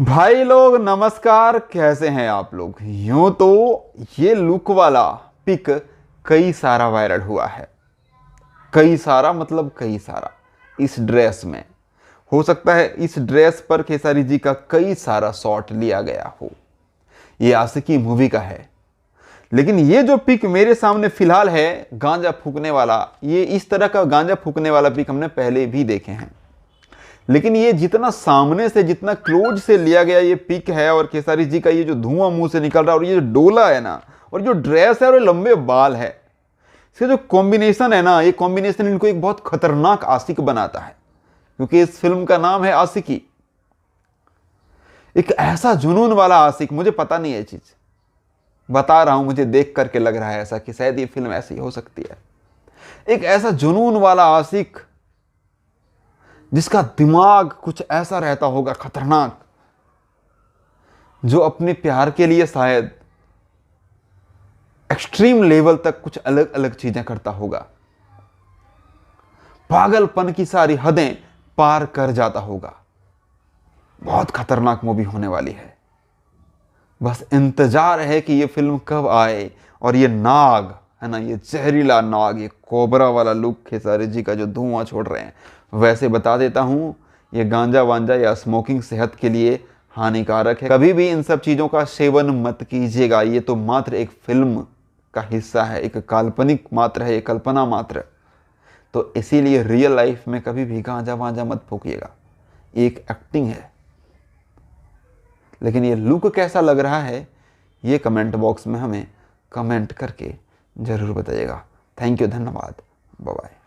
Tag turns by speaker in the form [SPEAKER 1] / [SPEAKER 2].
[SPEAKER 1] भाई लोग नमस्कार, कैसे हैं आप लोग। यूं तो ये लुक वाला पिक कई सारा वायरल हुआ है। कई सारा मतलब कई सारा। इस ड्रेस में हो सकता है इस ड्रेस पर खेसारी जी का कई सारा शॉट लिया गया हो। ये आशिकी मूवी का है। लेकिन ये जो पिक मेरे सामने फिलहाल है गांजा फूकने वाला, ये इस तरह का गांजा फूकने वाला पिक हमने पहले भी देखे हैं। लेकिन ये जितना सामने से, जितना क्लोज से लिया गया ये पिक है, और खेसारी जी का ये जो धुआं मुंह से निकल रहा है, और ये जो डोला है ना, और जो ड्रेस है और लंबे बाल है, इसका जो कॉम्बिनेशन है ना, ये कॉम्बिनेशन इनको एक बहुत खतरनाक आशिक बनाता है। क्योंकि इस फिल्म का नाम है आशिकी। एक ऐसा जुनून वाला आशिक, मुझे पता नहीं है चीज, बता रहा हूं, मुझे देख करके लग रहा है ऐसा कि शायद ये फिल्म ऐसी हो सकती है। एक ऐसा जुनून वाला आशिक जिसका दिमाग कुछ ऐसा रहता होगा खतरनाक, जो अपने प्यार के लिए शायद एक्सट्रीम लेवल तक कुछ अलग अलग चीजें करता होगा, पागलपन की सारी हदें पार कर जाता होगा। बहुत खतरनाक मूवी होने वाली है। बस इंतजार है कि ये फिल्म कब आए। और ये नाग है ना, ये जहरीला नाग, ये कोबरा वाला लुक खेसारी जी का जो धुआं छोड़ रहे हैं। वैसे बता देता हूँ, ये गांजा वांजा या स्मोकिंग सेहत के लिए हानिकारक है। कभी भी इन सब चीज़ों का सेवन मत कीजिएगा। ये तो मात्र एक फिल्म का हिस्सा है, एक काल्पनिक मात्र है, एक कल्पना मात्र। तो इसीलिए रियल लाइफ में कभी भी गांजा वांजा मत फूकिएगा। एक एक्टिंग है। लेकिन ये लुक कैसा लग रहा है, ये कमेंट बॉक्स में हमें कमेंट करके ज़रूर बताइएगा। थैंक यू, धन्यवाद, बाय बाय।